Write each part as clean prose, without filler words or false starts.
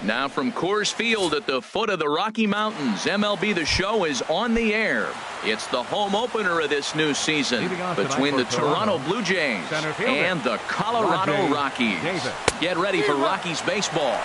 Now from Coors Field at the foot of the Rocky Mountains, MLB The Show is on the air. It's the home opener of this new season between the Toronto Blue Jays and the Colorado Rockies. Get ready for Rockies baseball.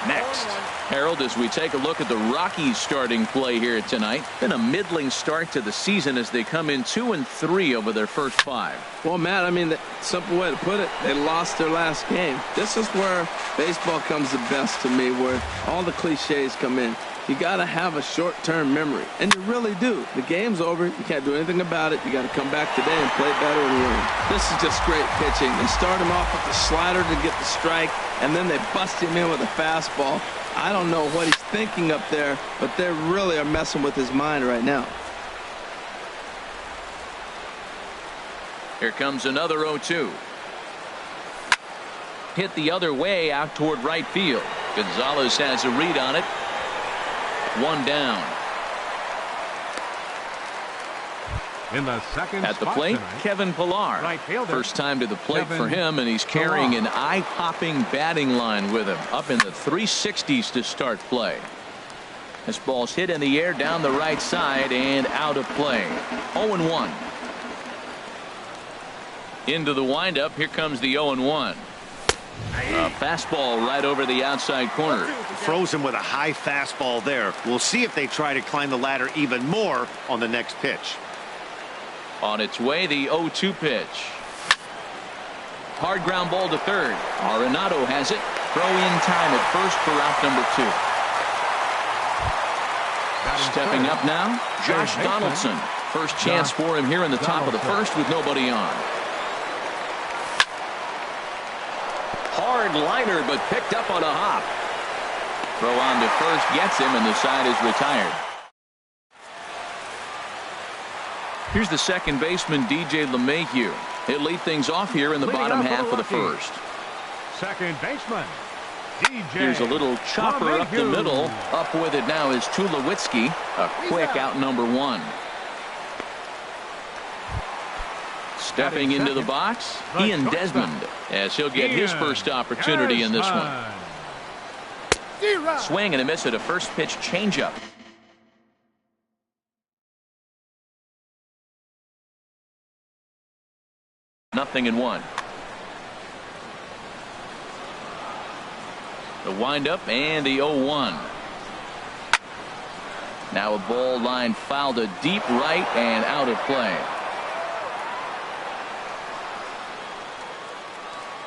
Next, Harold, as we take a look at the Rockies starting play here tonight. Been a middling start to the season as they come in 2-3 over their first 5. Well, Matt, I mean, the simple way to put it, they lost their last game. This is where baseball comes the best to me, where all the cliches come in. You got to have a short-term memory, and you really do. The game's over. You can't do anything about it. You got to come back today and play better and win. This is just great pitching. They start him off with the slider to get the strike, and then they bust him in with a fastball. I don't know what he's thinking up there, but they really are messing with his mind right now. Here comes another 0-2. Hit the other way out toward right field. Gonzalez has a read on it. 1 down. In the second at the plate, tonight, Kevin Pillar. Right fielder, first time to the plate Kevin for him, and he's carrying Pillar. an eye-popping batting line with him, up in the 360s to start play. This ball's hit in the air down the right side and out of play. 0-1. Into the windup. Here comes the 0-1. A fastball right over the outside corner. Froze him with a high fastball there. We'll see if they try to climb the ladder even more on the next pitch. On its way, the 0-2 pitch. Hard ground ball to third. Arenado has it. Throw in time at first for out number 2. Stepping up now, Josh Donaldson. First chance for him here in the top of the first with nobody on. Hard liner, but picked up on a hop. Throw on to first gets him, and the side is retired. Here's the second baseman, DJ LeMahieu. He'll lead things off here in the bottom half of the first. Second baseman, DJ. Here's a little chopper up the middle. Up with it now is Tulowitzki. A quick out number 1. Stepping into the box, Ian Desmond, as he'll get his first opportunity in this one. Swing and a miss at a first pitch changeup. Nothing in 1. The windup and the 0-1. Now a ball line fouled to deep right and out of play.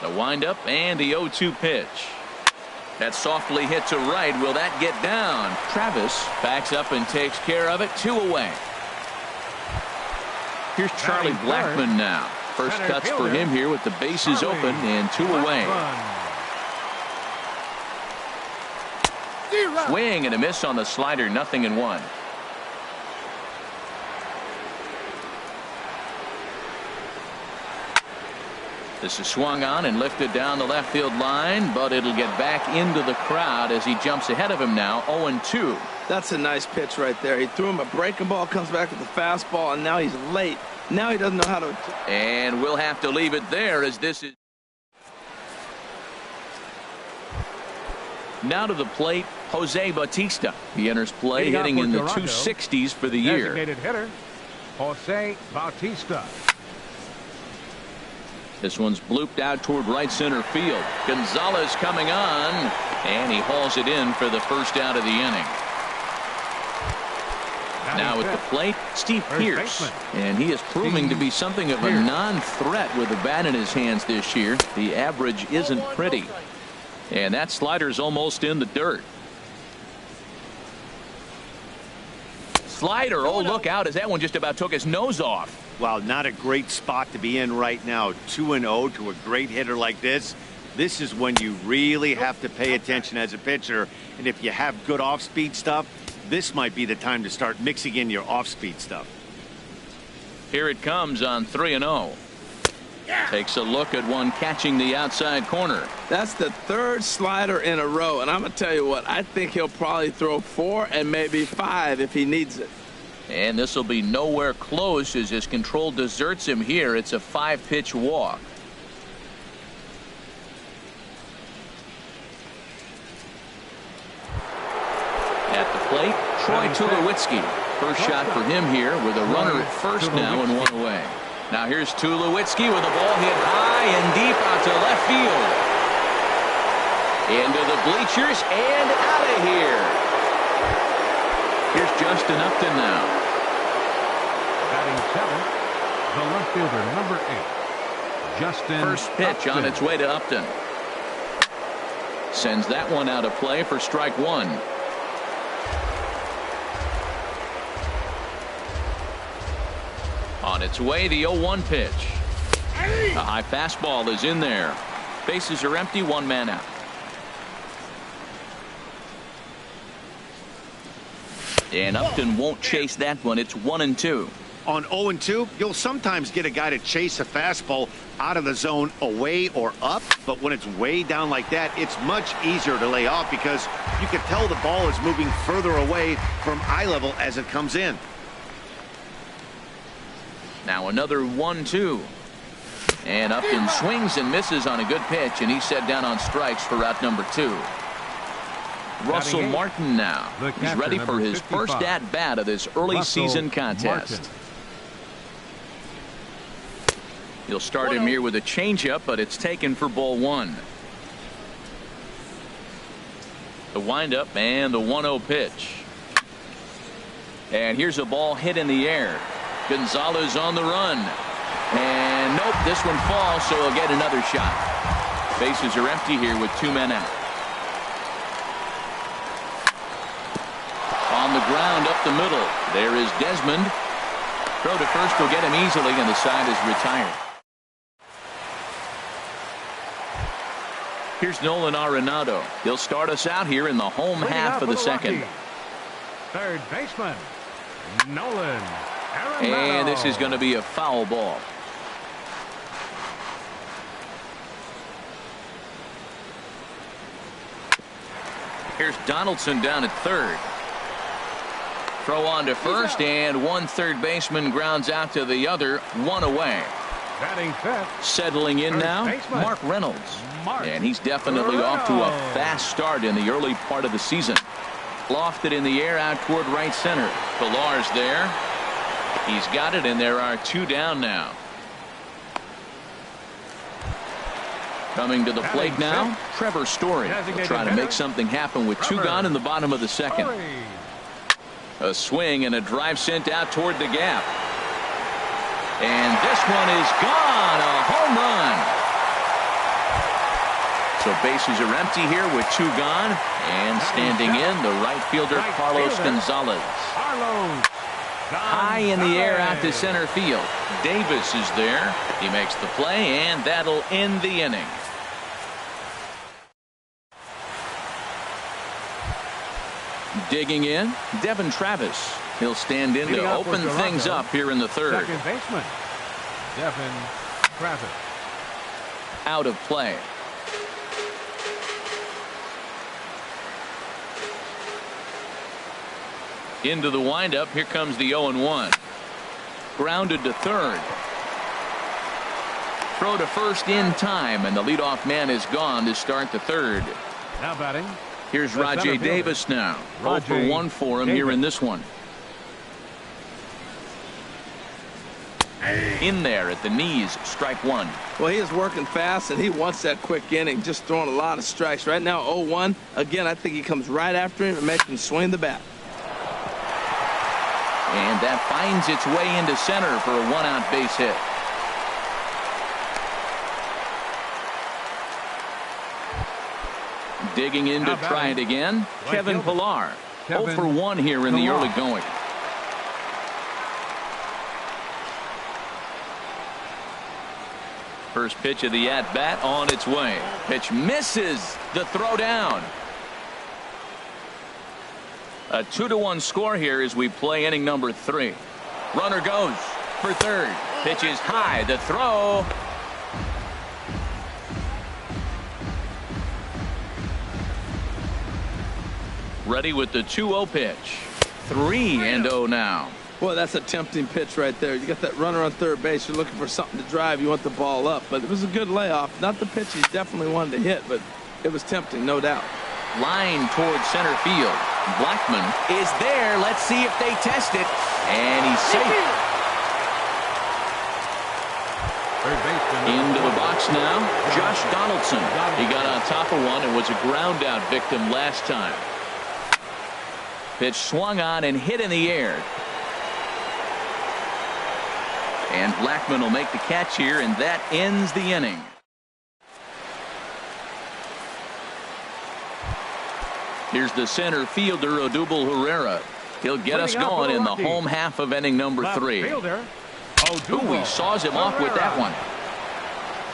The windup and the 0-2 pitch. That's softly hit to right. Will that get down? Travis backs up and takes care of it. 2 away. Here's Charlie Blackmon now. First cuts for him here with the bases open and 2 away. Swing and a miss on the slider. Nothing in 1. This is swung on and lifted down the left field line, but it'll get back into the crowd as he jumps ahead of him now. 0-2. That's a nice pitch right there. He threw him a breaking ball, comes back with the fastball, and now he's late. Now he doesn't know how to. And we'll have to leave it there as this is. Now to the plate, Jose Bautista. He enters play hitting in the 260s for the year. Designated hitter, Jose Bautista. This one's blooped out toward right center field. Gonzalez coming on, and he hauls it in for the first out of the inning. Now at the plate, Steve Pearce, and he is proving to be something of a non-threat with the bat in his hands this year. The average isn't pretty, and that slider's almost in the dirt. Slider, oh look out, as that one just about took his nose off. Wow, not a great spot to be in right now. 2-0 to a great hitter like this. This is when you really have to pay attention as a pitcher, and if you have good off-speed stuff, this might be the time to start mixing in your off-speed stuff. Here it comes on 3-0. Takes a look at one catching the outside corner. That's the 3rd slider in a row, and I'm going to tell you what, I think he'll probably throw 4 and maybe 5 if he needs it. And this will be nowhere close as his control deserts him here. It's a 5-pitch walk. At the plate, Troy Tulowitzki. First shot for him here with a runner at first now and one away. Now here's Tulowitzki with a ball hit high and deep out to left field. Into the bleachers and out of here. Here's Justin Upton now. Batting seventh, the left fielder, number 8, Justin First pitch Upton. on its way to Upton. Sends that one out of play for strike one. On its way, the 0-1 pitch. A high fastball is in there. Bases are empty, one man out. And Upton won't chase that one. It's 1-2. On 0-2, you'll sometimes get a guy to chase a fastball out of the zone away or up, but when it's way down like that, it's much easier to lay off because you can tell the ball is moving further away from eye level as it comes in. Now another 1-2. And Upton swings and misses on a good pitch, and he's set down on strikes for out number 2. Russell Martin now. He's ready for his first at-bat of this early season contest. He'll start him here with a changeup, but it's taken for ball 1. The windup and the 1-0 pitch. And here's a ball hit in the air. Gonzalez on the run. And nope, this one falls, so he'll get another shot. Bases are empty here with 2 men out. On the ground up the middle. There is Desmond. Throw to first will get him easily, and the side is retired. Here's Nolan Arenado. He'll start us out here in the home half of the second. Third baseman, Nolan Arenado. And this is going to be a foul ball. Here's Donaldson down at third. Throw on to first, and one third baseman grounds out to the other, one away. Batting fifth. Settling in now, Mark Reynolds. And he's definitely off to a fast start in the early part of the season. Lofted in the air out toward right center. Pilar's there. He's got it, and there are 2 down now. Coming to the plate now, Trevor Story. He'll try to make something happen with 2 gone in the bottom of the second. A swing and a drive sent out toward the gap. And this one is gone. A home run. So bases are empty here with 2 gone. And standing in, the right fielder, Carlos Gonzalez. High in the air out to center field. Davis is there. He makes the play, and that'll end the inning. Digging in, Devin Travis. He'll stand in to open things up here in the third. Second baseman, Devin Travis. Out of play. Into the windup. Here comes the 0-1. Grounded to third. Throw to first in time, and the leadoff man is gone to start the third. Now batting. Here's Rajay Davis now. 0 for 1 for him here in this one. In there at the knees, strike 1. Well, he is working fast, and he wants that quick inning, just throwing a lot of strikes. Right now, 0-1. Again, I think he comes right after him and makes him swing the bat. And that finds its way into center for a 1-out base hit. Digging in to try it again, Kevin Pillar. 0 for 1 here in the early going. First pitch of the at-bat on its way. Pitch misses. The throw down. A 2-1 score here as we play inning number 3. Runner goes for third. Pitch is high. The throw. Ready with the 2-0 pitch. 3-0 now. Boy, that's a tempting pitch right there. You got that runner on third base. You're looking for something to drive. You want the ball up. But it was a good layoff. Not the pitch he definitely wanted to hit, but it was tempting, no doubt. Line towards center field. Blackman is there. Let's see if they test it. And he's safe. Into the box now, Josh Donaldson. He got on top of one and was a ground out victim last time. Pitch swung on and hit in the air. And Blackman will make the catch here, and that ends the inning. Here's the center fielder, Odubel Herrera. He'll get us going in the home half of inning number 3. Ooh, he saws him off with that one.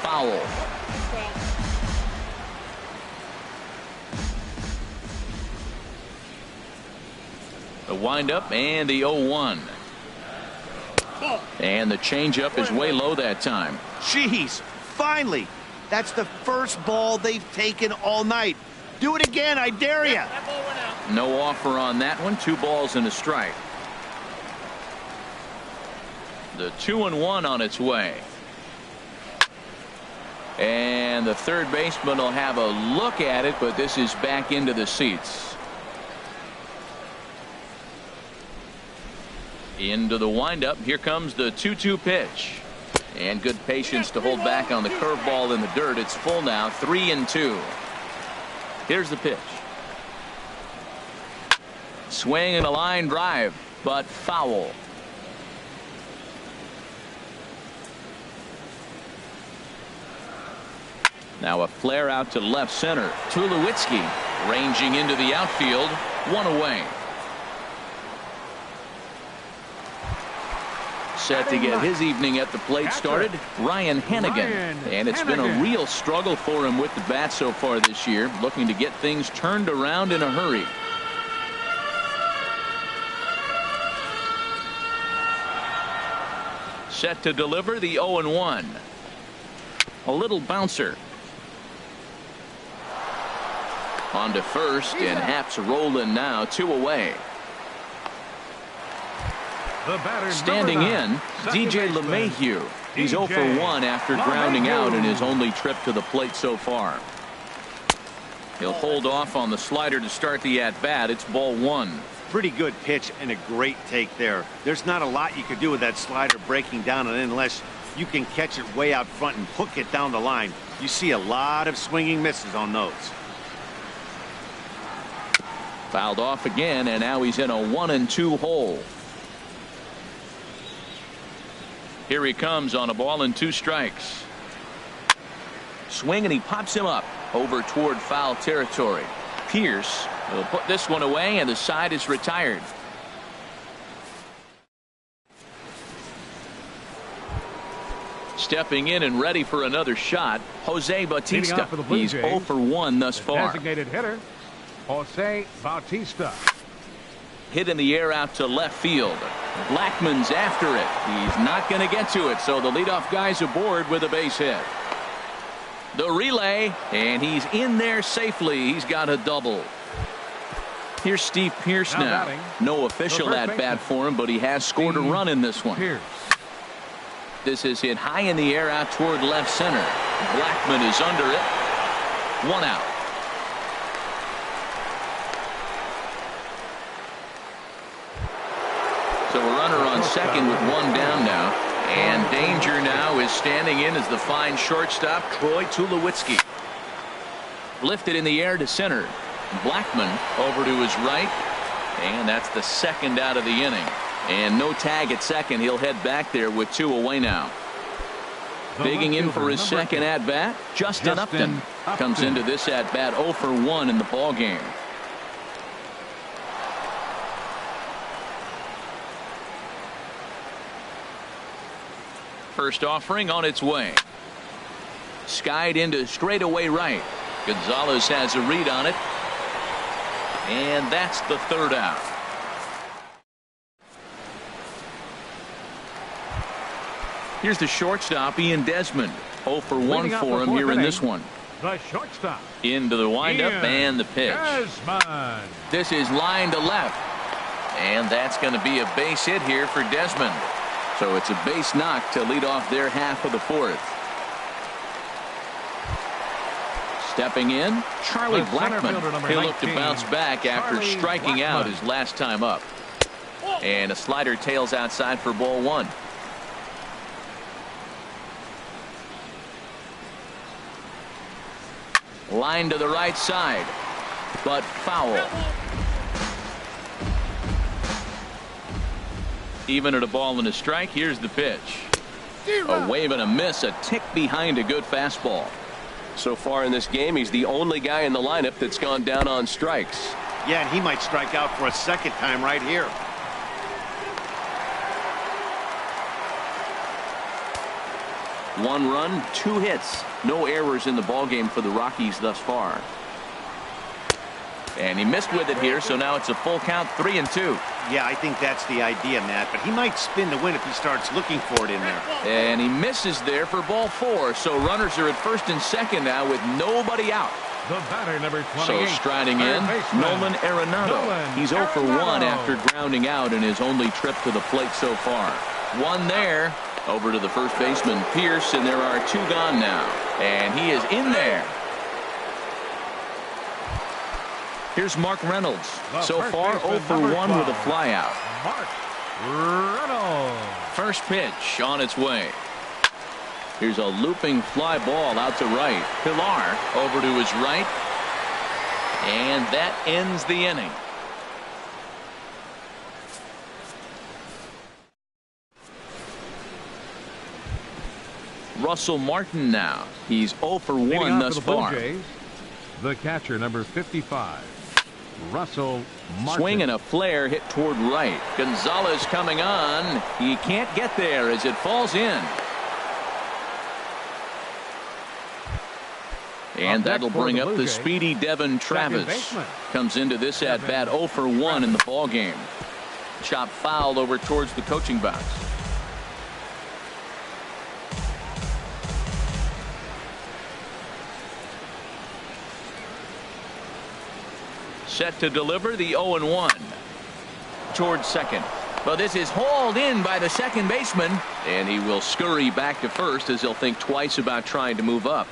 Foul. The windup and the 0-1. And the changeup is way low that time. Jeez, finally. That's the first ball they've taken all night. Do it again, I dare you. No offer on that one. 2 balls and a strike. The 2-1 on its way. And the third baseman will have a look at it, but this is back into the seats. Into the windup. Here comes the 2-2 pitch. And good patience to hold back on the curveball in the dirt. It's full now, 3-2. Here's the pitch. Swing and a line drive, but foul. Now a flare out to left center. Tulowitzki ranging into the outfield. 1 away. Set to get his evening at the plate started, Ryan Hennigan. And it's been a real struggle for him with the bat so far this year, looking to get things turned around in a hurry. Set to deliver the 0-1. A little bouncer. On to first, and Haps rolling now, 2 away. Standing in, DJ LeMahieu. He's 0 for 1 after grounding out in his only trip to the plate so far. He'll hold off on the slider to start the at-bat. It's ball 1. Pretty good pitch and a great take there. There's not a lot you could do with that slider breaking down, and unless you can catch it way out front and hook it down the line, you see a lot of swinging misses on those. Fouled off again, and now he's in a 1-2 hole. Here he comes on a ball and 2 strikes. Swing, and he pops him up over toward foul territory. Pierce will put this one away, and the side is retired. Stepping in and ready for another shot, Jose Bautista. He's 0 for 1 thus far. Designated hitter, Jose Bautista. Hit in the air out to left field. Blackman's after it. He's not going to get to it, so the leadoff guy's aboard with a base hit. The relay, and he's in there safely. He's got a double. Here's Steve Pierce now. No official at bat for him, but he has scored a run in this one. This is hit high in the air out toward left center. Blackman is under it. 1 out. So a runner on second with 1 down now. And danger now is standing in as the fine shortstop, Troy Tulowitzki. Lifted in the air to center. Blackman over to his right. And that's the 2nd out of the inning. And no tag at second. He'll head back there with 2 away now. Digging in for his second at-bat, Justin Upton comes into this at-bat 0 for 1 in the ball game. First offering on its way. Skied into straightaway right. Gonzalez has a read on it. And that's the 3rd out. Here's the shortstop, Ian Desmond. 0 for 1 for him here in this one. The shortstop. Into the windup and the pitch. Desmond. This is line to left. And that's going to be a base hit here for Desmond. So it's a base knock to lead off their half of the 4th. Stepping in, Charlie The center Blackmon. fielder, number He'll look to 19, bounce back after Charlie striking out Blackmon. his last time up. And a slider tails outside for ball one. Line to the right side, but foul. Even at a ball and a strike, here's the pitch. A wave and a miss, a tick behind a good fastball. So far in this game, he's the only guy in the lineup that's gone down on strikes. Yeah, and he might strike out for a second time right here. One run, 2 hits. No errors in the ballgame for the Rockies thus far. And he missed with it here, so now it's a full count, 3-2. Yeah, I think that's the idea, Matt, but he might spin the win if he starts looking for it in there. And he misses there for ball 4, so runners are at first and second now with nobody out. The batter, number 28. So striding in, third baseman, Nolan Arenado. Nolan He's 0 for 1 Arenado. after grounding out in his only trip to the plate so far. One there. Over to the first baseman, Pierce, and there are 2 gone now. And he is in there. Here's Mark Reynolds. So far, 0 for 1 with a flyout. Mark Reynolds. First pitch on its way. Here's a looping fly ball out to right. Pilar over to his right. And that ends the inning. Russell Martin now. He's 0 for 1 Leading off thus for the Blue far. Jays, the catcher, number 55, Russell Martin. Swing and a flare hit toward right. Gonzalez coming on. He can't get there as it falls in. And that'll bring up the speedy Devin Travis. Comes into this at bat 0 for 1 in the ball game. Chop foul over towards the coaching box. Set to deliver the 0-1 towards second. But this is hauled in by the second baseman, and he will scurry back to first as he'll think twice about trying to move up.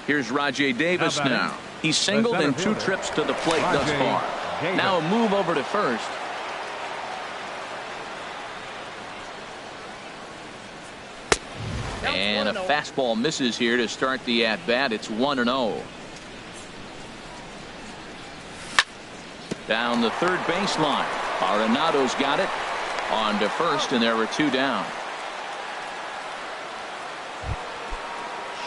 Here's Rajay Davis now. He's singled in 2 trips to the plate thus far. Now a move over to first. And a fastball misses here to start the at-bat. It's 1-0. Down the third baseline. Arenado's got it. On to first, and there were 2 down.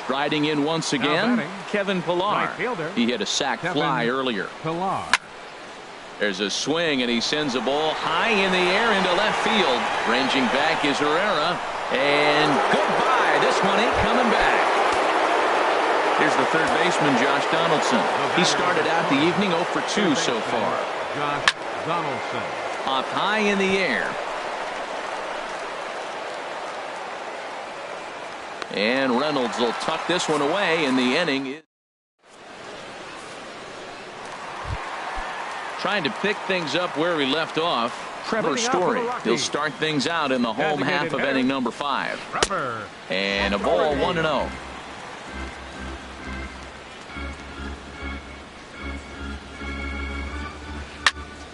Striding in once again, Kevin Pilar. He hit a sac fly earlier. Pilar. There's a swing, and he sends a ball high in the air into left field. Ranging back is Herrera. And goodbye. This one ain't coming back. Here's the third baseman, Josh Donaldson. He started out the evening 0 for 2 so far. Josh Donaldson. Up high in the air. And Reynolds will tuck this one away, and the inning is trying to pick things up where we left off. Trevor Story. He'll start things out in the home half of inning number 5. And a ball 1-0.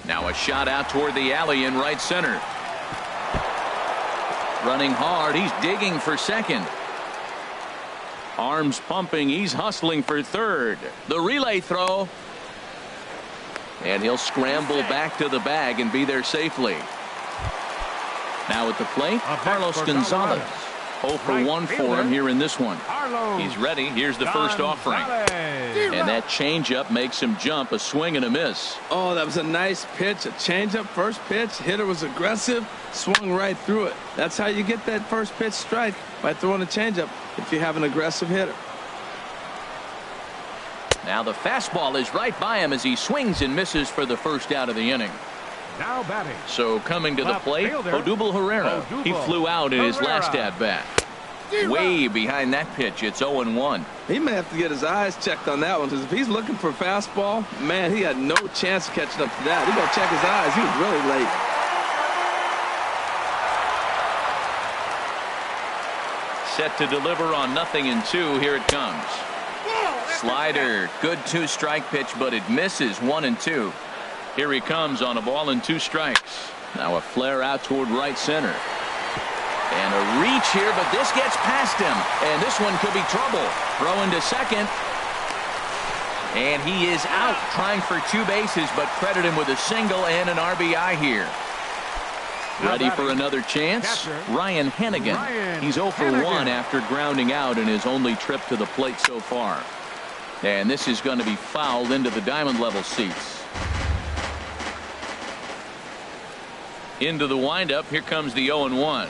Now a shot out toward the alley in right center. Running hard. He's digging for second. Arms pumping. He's hustling for third. The relay throw. And he'll scramble back to the bag and be there safely. Now at the plate, Carlos Gonzalez. 0 for 1 for him here in this one. He's ready. Here's the first offering. And that changeup makes him jump. A swing and a miss. Oh, that was a nice pitch. A changeup, first pitch. Hitter was aggressive, swung right through it. That's how you get that first pitch strike, by throwing a changeup if you have an aggressive hitter. Now the fastball is right by him as he swings and misses for the first out of the inning. Now batting. So coming to the plate, Odubel Herrera. He flew out in his last at-bat. Way behind that pitch. It's 0-1. He may have to get his eyes checked on that one, because if he's looking for a fastball, man, he had no chance of catching up to that. He got to check his eyes. He was really late. Set to deliver on 0-2. Here it comes. slider. Good 2-strike pitch, but it misses. 1-2. Here he comes on a ball and 2 strikes. Now a flare out toward right center. And a reach here, but this gets past him. And this one could be trouble. Throw into second. And he is out trying for 2 bases, but credit him with a single and an RBI here. Ready for another chance? Ryan Hennigan. He's 0 for 1 after grounding out in his only trip to the plate so far. And this is going to be fouled into the diamond level seats. Into the windup. Here comes the 0-1.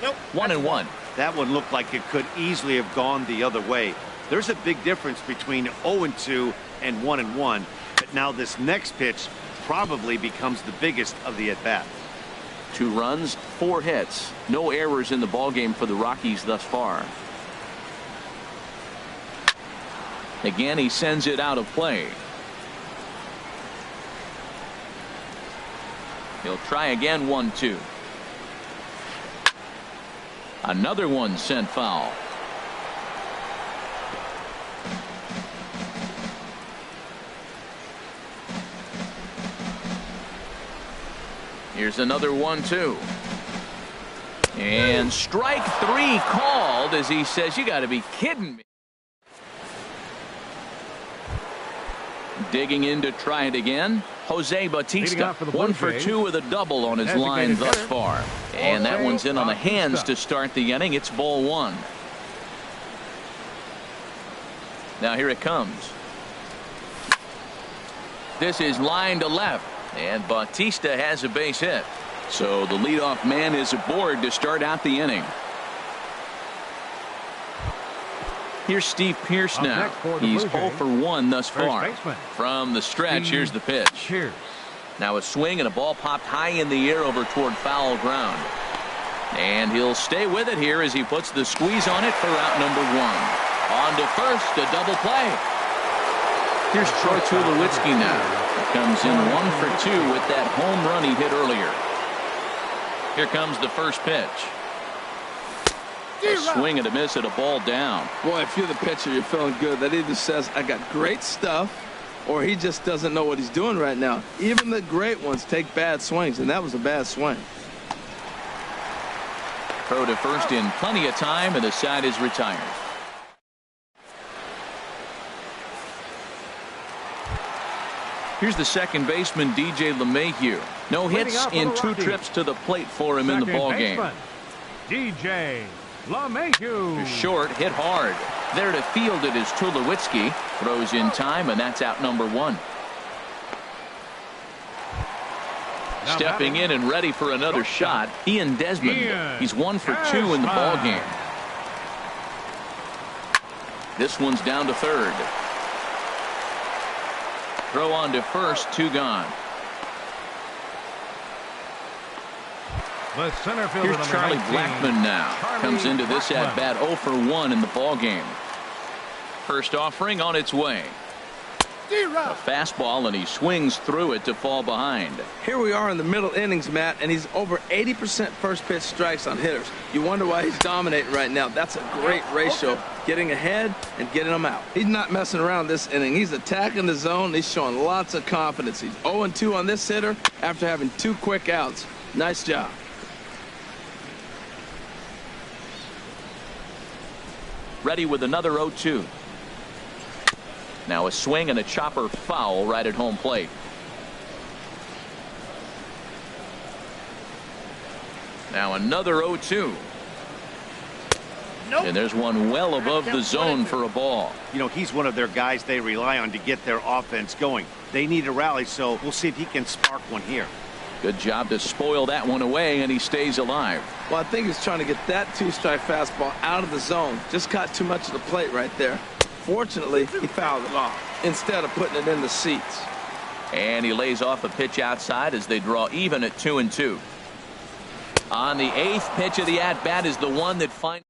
Nope. 1-1. That one looked like it could easily have gone the other way. There's a big difference between 0-2 and 1-1. But now this next pitch probably becomes the biggest of the at-bat. 2 runs, 4 hits. No errors in the ballgame for the Rockies thus far. Again, he sends it out of play. He'll try again. 1-2. Another one sent foul. Here's another 1-2. And strike 3 called as he says, you got to be kidding me. Digging in to try it again. Jose Bautista, 1 for 2 with a double on his line thus far. And that one's in on the hands to start the inning. It's ball 1. Now here it comes. This is line to left. And Bautista has a base hit. So the leadoff man is aboard to start out the inning. Here's Steve Pearce now. He's 0 for 1 thus far. From the stretch, here's the pitch. Now a swing and a ball popped high in the air over toward foul ground. And he'll stay with it here as he puts the squeeze on it for out number 1. On to first, a double play. Here's Troy Tulowitzki now. Comes in 1 for 2 with that home run he hit earlier. Here comes the first pitch. A swing and a miss at a ball down. Boy, if you're the pitcher, you're feeling good. That either says I got great stuff, or he just doesn't know what he's doing right now. Even the great ones take bad swings, and that was a bad swing. Throw to first in plenty of time, and the side is retired. Here's the second baseman, DJ LeMahieu. No hits in 2 trips to the plate for him in the ballgame. DJ LeMahieu. Short, hit hard. There to field it is Tulowitzki. Throws in time, and that's out number 1. Stepping in and ready for another shot, Ian Desmond. He's 1 for 2 in the ballgame. This one's down to third. Throw on to first, 2 gone. Here's Charlie Blackmon now. Comes into this at bat 0 for 1 in the ballgame. First offering on its way. A fastball, and he swings through it to fall behind. Here we are in the middle innings, Matt, and he's over 80% first pitch strikes on hitters. You wonder why he's dominating right now. That's a great ratio, getting ahead and getting them out. He's not messing around this inning. He's attacking the zone. He's showing lots of confidence. He's 0-2 on this hitter after having 2 quick outs. Nice job. Ready with another 0-2. Now a swing and a chopper foul right at home plate. Now another 0-2. Nope. And there's one well above the zone for a ball. You know, he's one of their guys they rely on to get their offense going. They need a rally, so we'll see if he can spark one here. Good job to spoil that one away, and he stays alive. Well, I think he's trying to get that 2-strike fastball out of the zone. Just caught too much of the plate right there. Fortunately, he fouled it off instead of putting it in the seats. And he lays off a pitch outside as they draw even at 2-2. On the 8th pitch of the at-bat is the one that finds.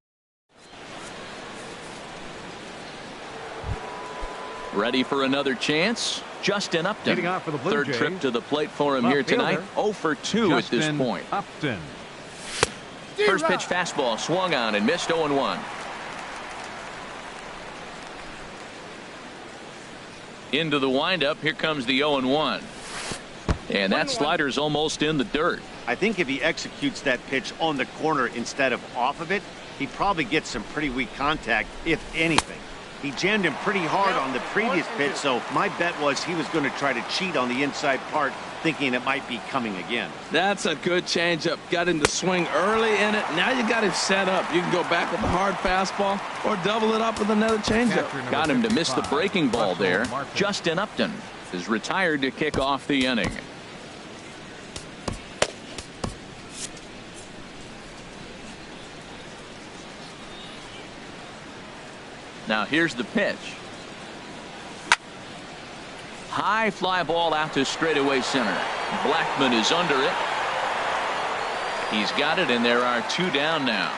Ready for another chance? Justin Upton. Third trip to the plate for him here tonight. 0 for 2 at this point. Upton. First pitch fastball swung on and missed. 0-1. Into the windup. Here comes the 0-1. And that slider's almost in the dirt. I think if he executes that pitch on the corner instead of off of it, he probably gets some pretty weak contact, if anything. He jammed him pretty hard on the previous pitch, so my bet was he was going to try to cheat on the inside part, thinking it might be coming again. That's a good changeup. Got him to swing early in it. Now you got him set up. You can go back with a hard fastball or double it up with another changeup. Got him to miss the breaking ball there. Justin Upton is retired to kick off the inning. Now here's the pitch. High fly ball out to straightaway center. Blackman is under it. He's got it, and there are 2 down now.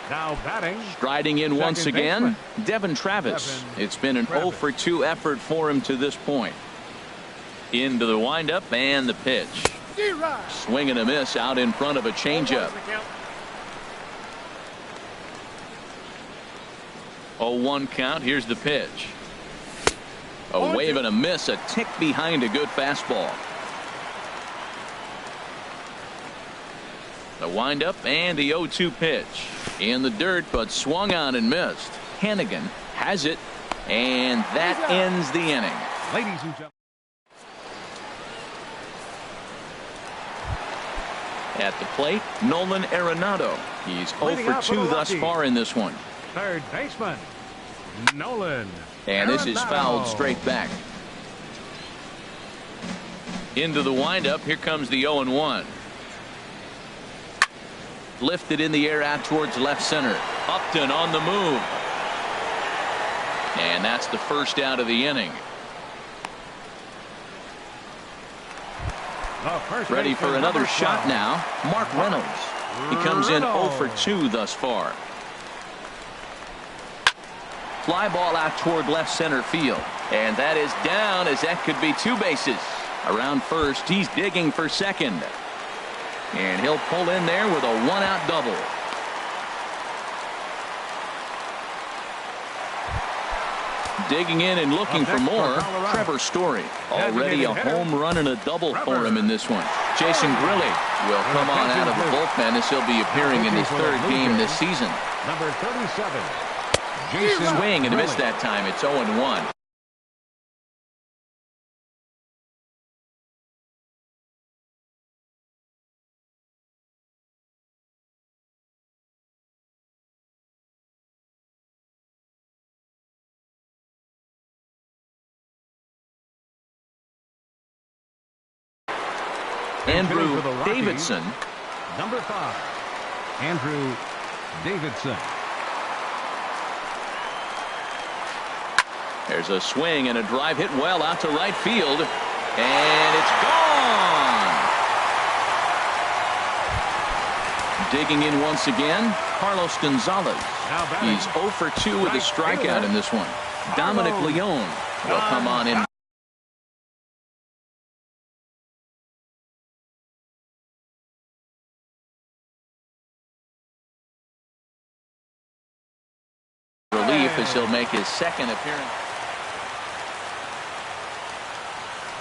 Now batting. Striding in once again, Devin Travis. It's been an 0 for 2 effort for him to this point. Into the windup and the pitch. Swing and a miss out in front of a changeup. 0-1 count. Here's the pitch. A wave and a miss, a tick behind a good fastball. The windup and the 0-2 pitch. In the dirt, but swung on and missed. Hannigan has it, and that ends the inning. Ladies and gentlemen. At the plate, Nolan Arenado. He's 0 for 2 thus far in this one. Third baseman, Nolan. And this is fouled straight back. Into the windup. Here comes the 0-1. Lifted in the air out towards left center. Upton on the move. And that's the first out of the inning. Ready for another shot now. Mark Reynolds. He comes in 0 for 2 thus far. Fly ball out toward left center field. And that is down, as that could be 2 bases. Around first, he's digging for second. And he'll pull in there with a 1-out double. Digging in and looking for more, Trevor Story. Already a home run and a double for him in this one. Jason Grilli will come on out of the bullpen as he'll be appearing in his 3rd game this season. Number 37. Swing and a miss that time. It's 0-1. Andrew Davidson. Number 5. Andrew Davidson. There's a swing and a drive hit well out to right field. And it's gone. Digging in once again, Carlos Gonzalez. He's 0 for 2 with a strikeout in this one. Dominic Leone will come on in. Relief as he'll make his 2nd appearance.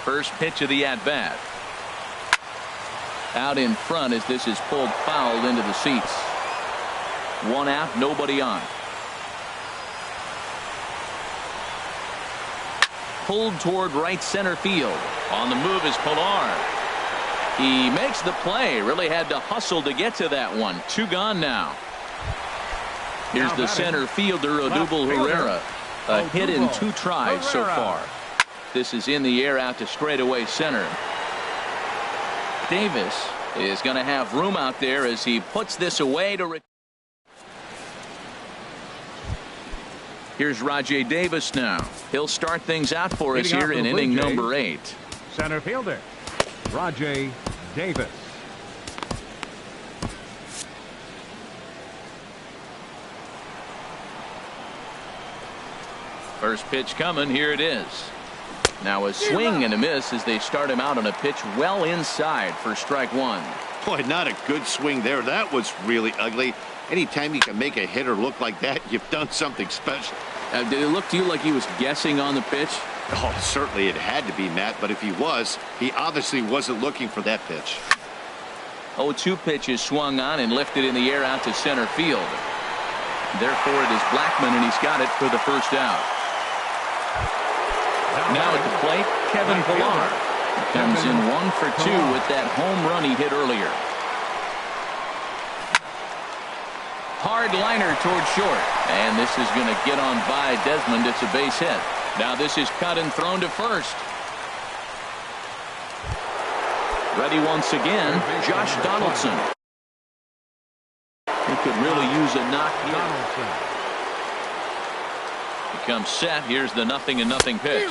First pitch of the at-bat. Out in front as this is pulled foul into the seats. 1 out, nobody on. Pulled toward right center field. On the move is Pilar. He makes the play. Really had to hustle to get to that one. 2 gone now. Here's the center fielder, Odubel Herrera. A hit in 2 tries so far. This is in the air out to straightaway center. Davis is going to have room out there as he puts this away to. Here's Rajay Davis now. He'll start things out for us here in inning number 8. Center fielder, Rajay Davis. First pitch coming. Here it is. Now a swing and a miss as they start him out on a pitch well inside for strike 1. Boy, not a good swing there. That was really ugly. Anytime you can make a hitter look like that, you've done something special. Did it look to you like he was guessing on the pitch? Oh, certainly it had to be, Matt, but if he was, he obviously wasn't looking for that pitch. 0-2 pitch is swung on and lifted in the air out to center field. Therefore, it is Blackmon, and he's got it for the first out. Now at the plate, Kevin Pillar. Comes in 1 for 2 with that home run he hit earlier. Hard liner towards short. And this is going to get on by Desmond. It's a base hit. Now this is cut and thrown to first. Ready once again, Josh Donaldson. He could really use a knock here. Becomes set. Here's the 0-0 pitch.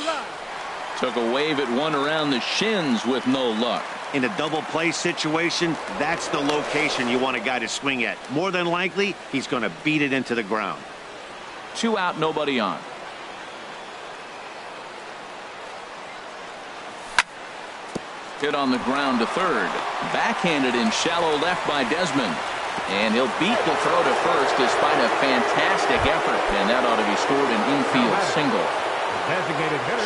Took a wave at one around the shins with no luck. In a double play situation, that's the location you want a guy to swing at. More than likely, he's going to beat it into the ground. 2 out, nobody on. Hit on the ground to third. Backhanded in shallow left by Desmond. And he'll beat the throw to first despite a fantastic effort. And that ought to be scored an infield single.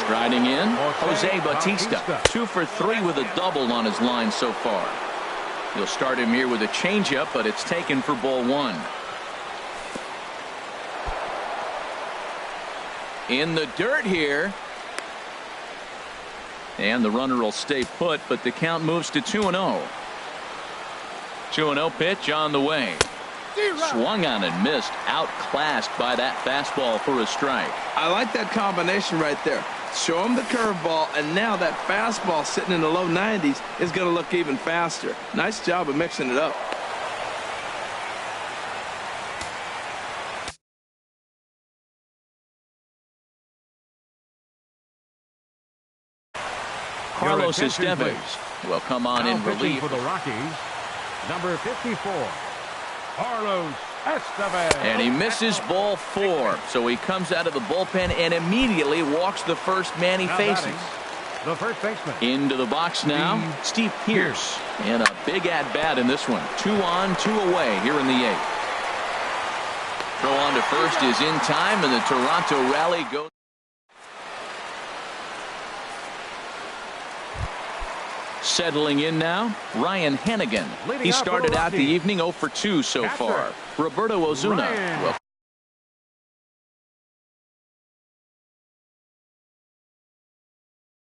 Striding in, Jose Bautista. 2 for 3 with a double on his line so far. He'll start him here with a changeup, but it's taken for ball 1. In the dirt here. And the runner will stay put, but the count moves to 2-0. 2-0 pitch on the way. Swung on and missed. Outclassed by that fastball for a strike. I like that combination right there. Show him the curveball, and now that fastball sitting in the low 90s is going to look even faster. Nice job of mixing it up. Carlos Estevez will come on in relief for the Rockies. Number 54, Carlos Estevez. And he misses ball 4. So he comes out of the bullpen and immediately walks the first man he faces. The first baseman. Into the box now, Steve Pearce. And a big at-bat in this one. 2 on, 2 away here in the 8th. Throw on to first is in time, and the Toronto rally goes. Settling in now, Ryan Hannigan. He started out the evening 0 for 2 so far. Roberto Ozuna will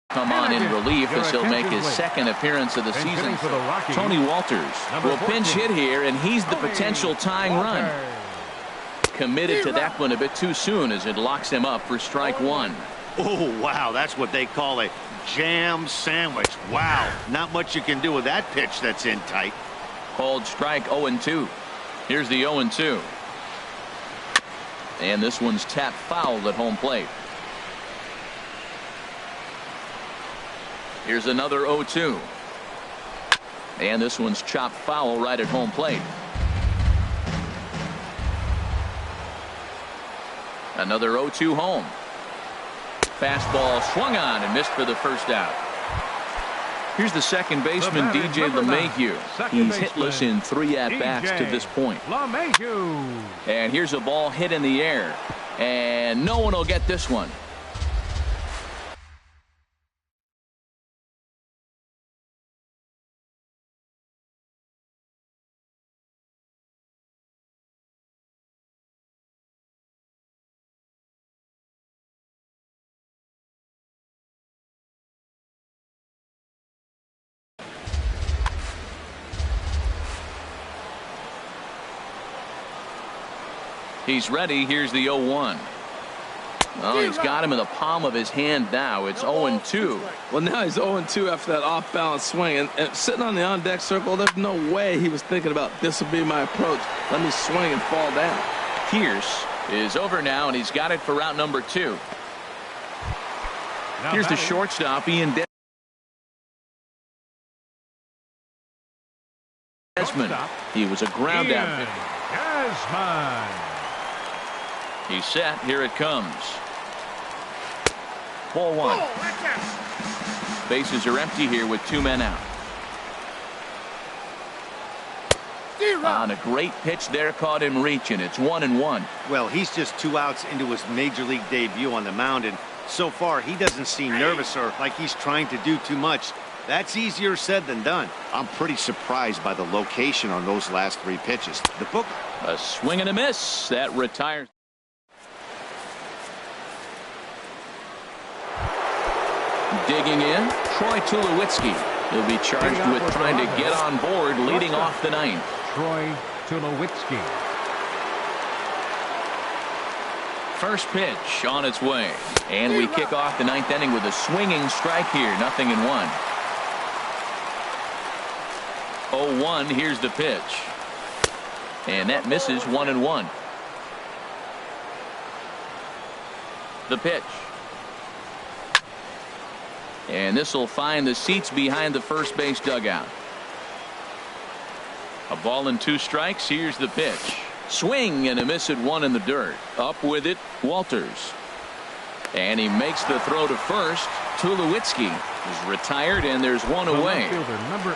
come on in relief as he'll make his second appearance of the season. Tony Walters will pinch hit here, and he's the potential tying run. Committed to that one a bit too soon as it locks him up for strike 1. Oh, wow, that's what they call a jam sandwich. Wow, not much you can do with that pitch that's in tight. Called strike 0-2. Here's the 0-2. And this one's tapped foul at home plate. Here's another 0-2. And this one's chopped foul right at home plate. Another 0-2 home. Fastball swung on and missed for the first out. Here's the second baseman, DJ LeMahieu. He's hitless in 3 at-bats to this point. And here's a ball hit in the air. And no one will get this one. He's ready. Here's the 0-1. Oh, he's got him in the palm of his hand now. It's 0-2. Well, now he's 0-2 after that off-balance swing. And sitting on the on-deck circle, there's no way he was thinking about this will be my approach. Let me swing and fall down. Pierce is over now, and he's got it for route number 2. Here's the shortstop, Ian Desmond. He was a ground out pitcher. He's set. Here it comes. Ball 1. Bases are empty here with 2 men out. On a great pitch there, caught him reaching. It's 1-1. Well, he's just 2 outs into his major league debut on the mound, and so far he doesn't seem nervous or like he's trying to do too much. That's easier said than done. I'm pretty surprised by the location on those last 3 pitches. The book. A swing and a miss. That retires. Digging in, Troy Tulowitzki. He'll be charged with trying to get on board, leading off the 9th. Troy Tulowitzki. First pitch on its way. And we kick off the 9th inning with a swinging strike here. 0-1. 0-1. Here's the pitch. And that misses. 1-1. The pitch. And this will find the seats behind the first base dugout. A ball and 2 strikes. Here's the pitch. Swing and a miss at 1 in the dirt. Up with it, Walters. And he makes the throw to first. Tulowitzki is retired, and there's 1 away. Number 8.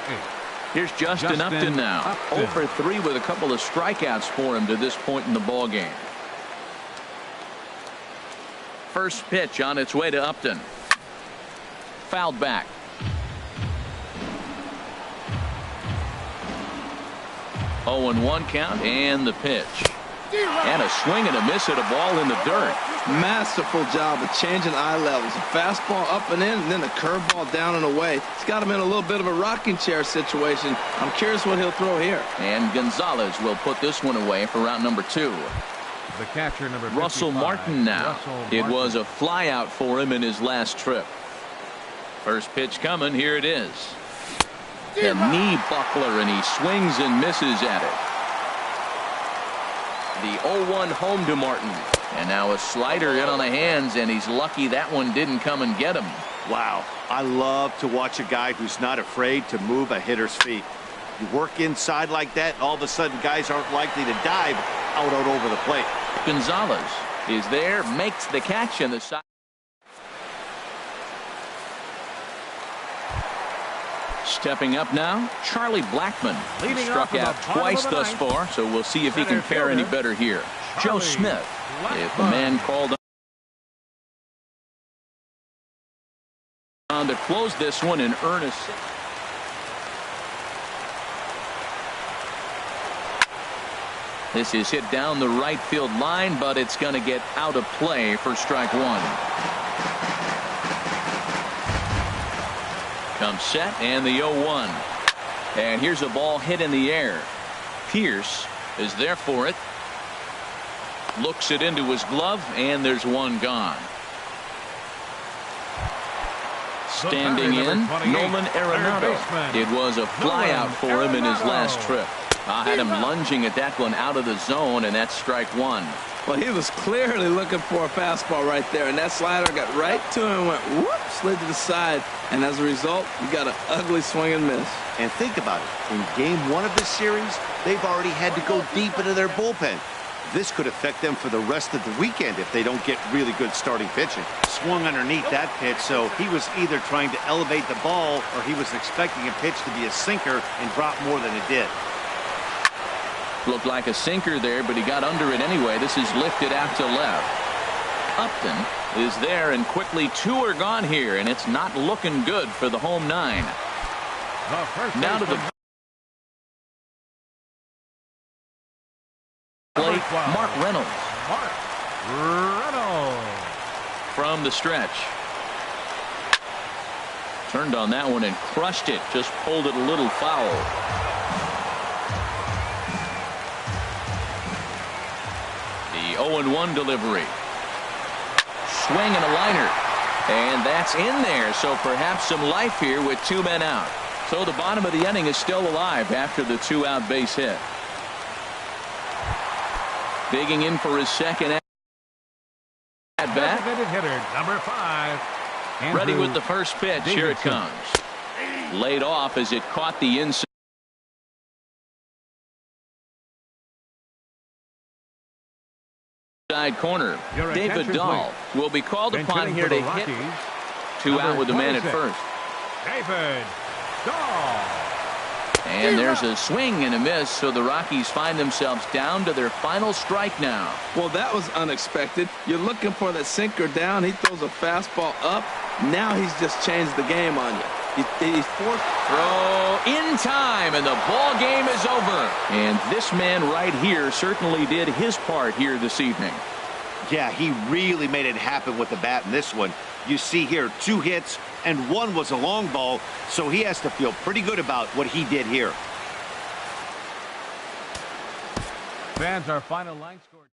Here's Justin Upton now. 0 for 3 with a couple of strikeouts for him to this point in the ball game. First pitch on its way to Upton. Fouled back. Oh, and 1 count, and the pitch. And a swing and a miss at a ball in the dirt. Masterful job of changing eye levels. A fastball up and in, and then a curveball down and away. It's got him in a little bit of a rocking chair situation. I'm curious what he'll throw here. And Gonzalez will put this one away for round number 2. The catcher, number 55, Russell Martin now. It was a fly out for him in his last trip. First pitch coming. Here it is. A knee buckler, and he swings and misses at it. The 0-1 home to Martin. And now a slider in on the hands, and he's lucky that one didn't come and get him. Wow, I love to watch a guy who's not afraid to move a hitter's feet. You work inside like that, all of a sudden guys aren't likely to dive out over the plate. Gonzalez is there, makes the catch, and the side. Stepping up now, Charlie Blackmon. He struck out twice thus far, so we'll see if he can fare any better here. Joe Smith, if the man called on to close this one in earnest. This is hit down the right field line, but it's going to get out of play for strike 1. Comes set, and the 0-1. And here's a ball hit in the air. Pierce is there for it. Looks it into his glove, and there's 1 gone. Standing in, Nolan Arenado. It was a flyout for him in his last trip. I had him lunging at that one out of the zone, and that's strike 1. Well, he was clearly looking for a fastball right there, and that slider got right to him and went whoop, slid to the side, and as a result, you got an ugly swing and miss. And think about it. In game 1 of this series, they've already had to go deep into their bullpen. This could affect them for the rest of the weekend if they don't get really good starting pitching. Swung underneath that pitch, so he was either trying to elevate the ball or he was expecting a pitch to be a sinker and drop more than it did. Looked like a sinker there, but he got under it anyway. This is lifted out to left. Upton is there, and quickly 2 are gone here, and it's not looking good for the home 9. Now to the plate, Mark Reynolds. From the stretch. Turned on that one and crushed it. Just pulled it a little foul. The 0-1 delivery. Swing and a liner. And that's in there, so perhaps some life here with 2 men out. So the bottom of the inning is still alive after the 2-out base hit. Digging in for his second at bat. Hitter, number 5. Ready with the first pitch. Here it comes. Laid off as it caught the inside corner. David Dahl will be called upon here to hit. 2 out with the man at first. David Dahl. And there's a swing and a miss, so the Rockies find themselves down to their final strike now. Well, that was unexpected. You're looking for the sinker down. He throws a fastball up. Now he's just changed the game on you. He's forced. Throw in time, and the ball game is over. And this man right here certainly did his part here this evening. Yeah, he really made it happen with the bat in this one. You see here 2 hits, and 1 was a long ball, so he has to feel pretty good about what he did here. Fans, our final line score.